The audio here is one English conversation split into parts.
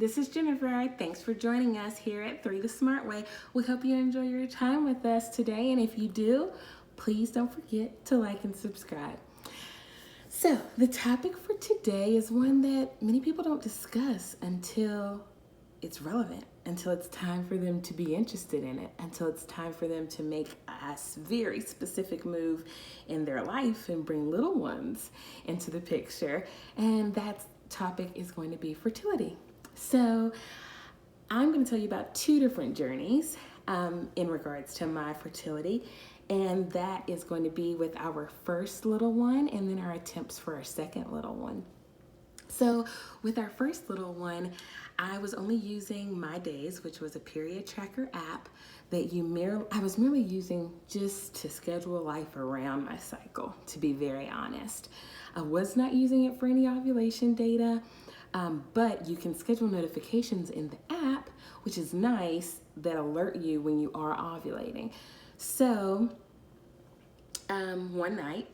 This is Jennifer. Thanks for joining us here at 3 The Smart Way. We hope you enjoy your time with us today, and if you do, please don't forget to like and subscribe. So, the topic for today is one that many people don't discuss until it's relevant, until it's time for them to be interested in it, until it's time for them to make a very specific move in their life and bring little ones into the picture. And that topic is going to be fertility. So I'm going to tell you about two different journeys in regards to my fertility, and that is going to be with our first little one and then our attempts for our second little one. So with our first little one, I was only using My Days, which was a period tracker app that I was merely using just to schedule life around my cycle, to be very honest. I was not using it for any ovulation data, but you can schedule notifications in the app, which is nice, that alert you when you are ovulating. So one night,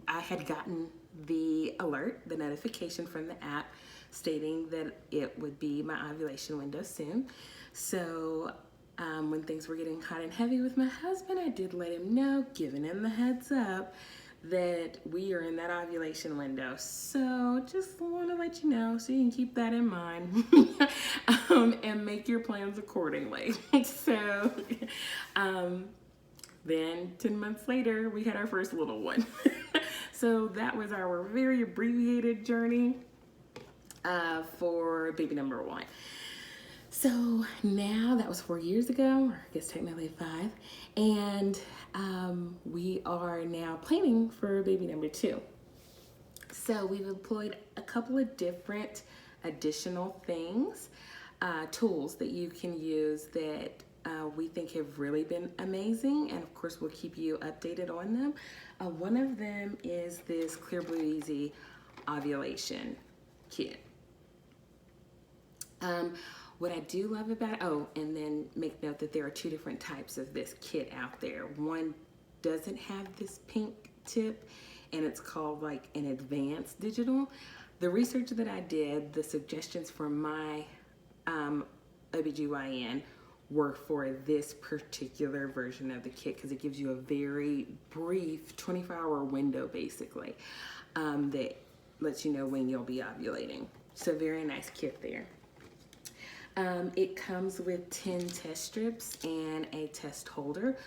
I had gotten the alert, the notification from the app stating that it would be my ovulation window soon. So when things were getting hot and heavy with my husband, I did let him know, giving him the heads up that we are in that ovulation window. So just want to let you know so you can keep that in mind and make your plans accordingly. So then 10 months later, we had our first little one. So that was our very abbreviated journey for baby number one. So now, that was 4 years ago, or I guess technically 5, and we are now planning for baby number 2. So we've employed a couple of different additional things, tools that you can use that we think have really been amazing, and of course we'll keep you updated on them. One of them is this Clear Blue Easy Ovulation Kit. What I do love about it, and then make note that there are 2 different types of this kit out there. One doesn't have this pink tip, and it's called like an advanced digital. The research that I did, the suggestions for my OBGYN were for this particular version of the kit because it gives you a very brief 24-hour window basically that lets you know when you'll be ovulating. So very nice kit there. It comes with 10 test strips and a test holder,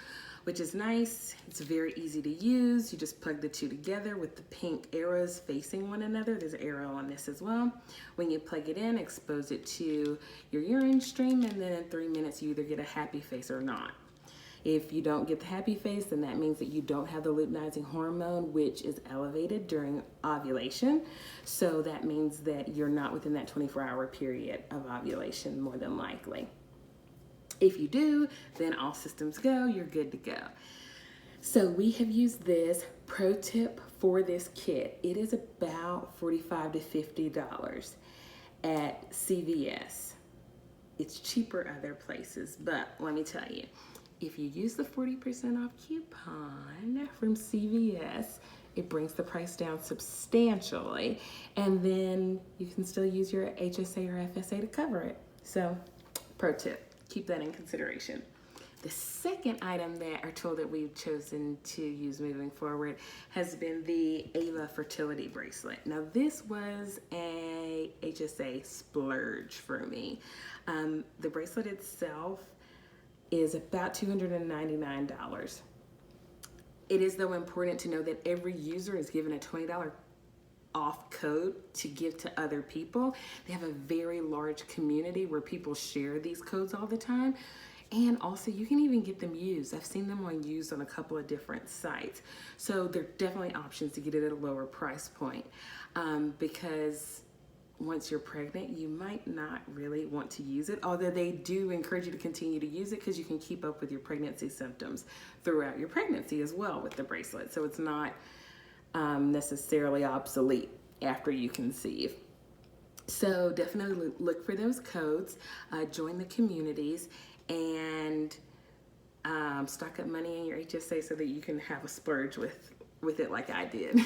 which is nice. It's very easy to use. You just plug the 2 together with the pink arrows facing one another. There's an arrow on this as well. When you plug it in, expose it to your urine stream, and then in 3 minutes you either get a happy face or not. If you don't get the happy face, then that means that you don't have the luteinizing hormone, which is elevated during ovulation. So that means that you're not within that 24-hour period of ovulation, more than likely. If you do, then all systems go, you're good to go. So we have used this. Pro tip for this kit, it is about $45 to $50 at CVS. It's cheaper other places, but let me tell you, if you use the 40% off coupon from CVS, it brings the price down substantially, and then you can still use your HSA or FSA to cover it. So, pro tip, keep that in consideration. The second item or tool that we've chosen to use moving forward has been the Ava Fertility Bracelet. Now, this was a HSA splurge for me. The bracelet itself is about $299. It is, though, important to know that every user is given a $20 off code to give to other people. They have a very large community where people share these codes all the time. And also, you can even get them used. I've seen them used on a couple of different sites. So there are definitely options to get it at a lower price point because once you're pregnant, you might not really want to use it, although they do encourage you to continue to use it because you can keep up with your pregnancy symptoms throughout your pregnancy as well with the bracelet. So it's not necessarily obsolete after you conceive. So definitely look for those codes, join the communities, and stock up money in your HSA so that you can have a splurge with it like I did.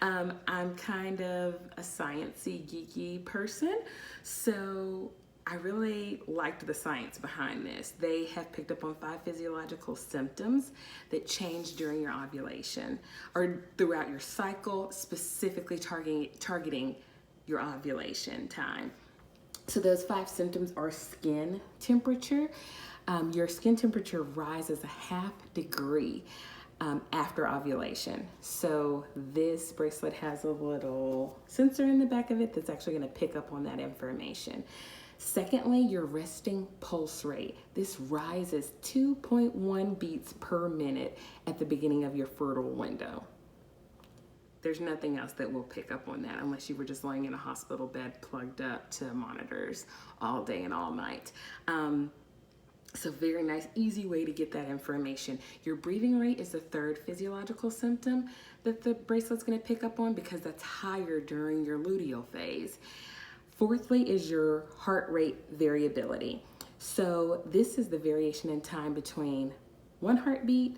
I'm kind of a sciencey, geeky person, so I really liked the science behind this. They have picked up on 5 physiological symptoms that change during your ovulation or throughout your cycle, specifically targeting your ovulation time. So those 5 symptoms are skin temperature. Your skin temperature rises a 1/2 degree after ovulation. So this bracelet has a little sensor in the back of it that's actually going to pick up on that information. Secondly, your resting pulse rate. This rises 2.1 beats per minute at the beginning of your fertile window. There's nothing else that will pick up on that unless you were just laying in a hospital bed plugged up to monitors all day and all night. So very nice, easy way to get that information. Your breathing rate is the 3rd physiological symptom that the bracelet's gonna pick up on because that's higher during your luteal phase. Fourthly is your heart rate variability. So this is the variation in time between one heartbeat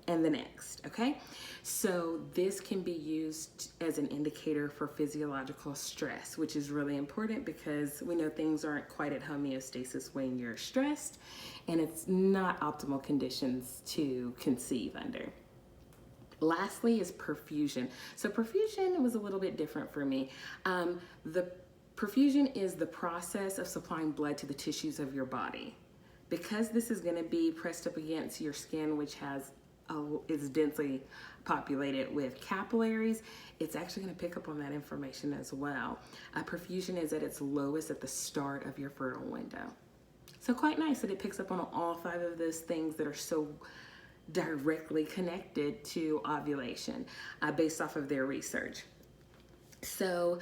and the next, okay? So this can be used as an indicator for physiological stress, which is really important because we know things aren't quite at homeostasis when you're stressed, and it's not optimal conditions to conceive under. Lastly is perfusion. So perfusion was a little bit different for me. The perfusion is the process of supplying blood to the tissues of your body. Because this is going to be pressed up against your skin, which is densely populated with capillaries, it's actually going to pick up on that information as well. Perfusion is at its lowest at the start of your fertile window. So quite nice that it picks up on all 5 of those things that are so directly connected to ovulation based off of their research. So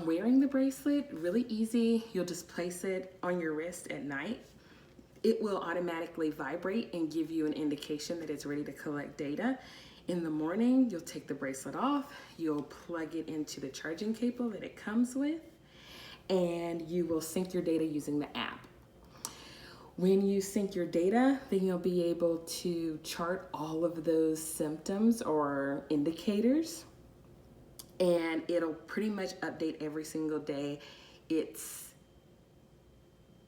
wearing the bracelet, really easy. You'll just place it on your wrist at night. It will automatically vibrate and give you an indication that it's ready to collect data. In the morning, you'll take the bracelet off, you'll plug it into the charging cable that it comes with, and you will sync your data using the app. When you sync your data, then you'll be able to chart all of those symptoms or indicators, and it'll pretty much update every single day its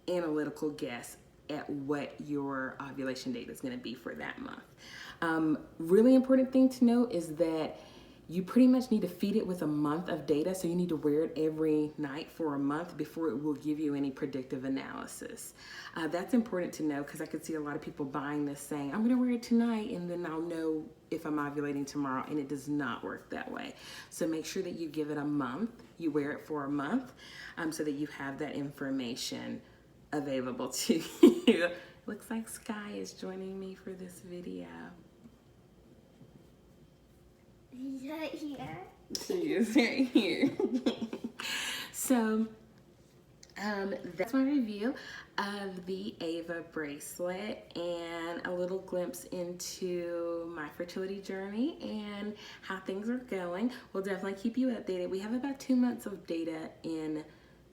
analytical guess at what your ovulation date is going to be for that month. Really important thing to note is that you pretty much need to feed it with a month of data, so you need to wear it every night for a month before it will give you any predictive analysis. That's important to know because I could see a lot of people buying this saying, I'm going to wear it tonight and then I'll know if I'm ovulating tomorrow, and it does not work that way. So make sure that you give it a month, you wear it for a month, so that you have that information available to you. Looks like Sky is joining me for this video. He's right here. She is right here. So that's my review of the Ava bracelet and a little glimpse into my fertility journey and how things are going. We'll definitely keep you updated. We have about 2 months of data in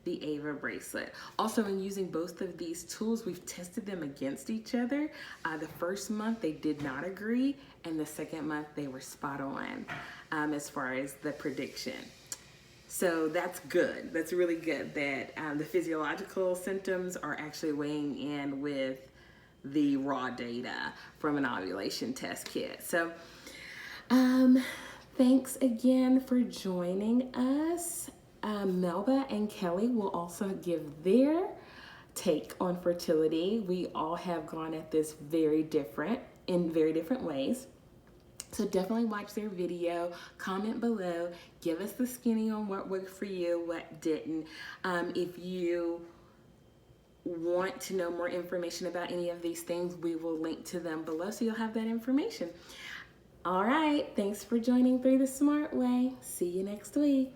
the Ava bracelet. Also, in using both of these tools, we've tested them against each other. The first month they did not agree, and the second month they were spot on as far as the prediction. So that's good. That's really good that the physiological symptoms are actually weighing in with the raw data from an ovulation test kit. So thanks again for joining us. Melba and Kelly will also give their take on fertility. We all have gone at this in very different ways. So definitely watch their video, comment below, give us the skinny on what worked for you, what didn't. If you want to know more information about any of these things, we will link to them below so you'll have that information. All right, thanks for joining Through the Smart Way. See you next week.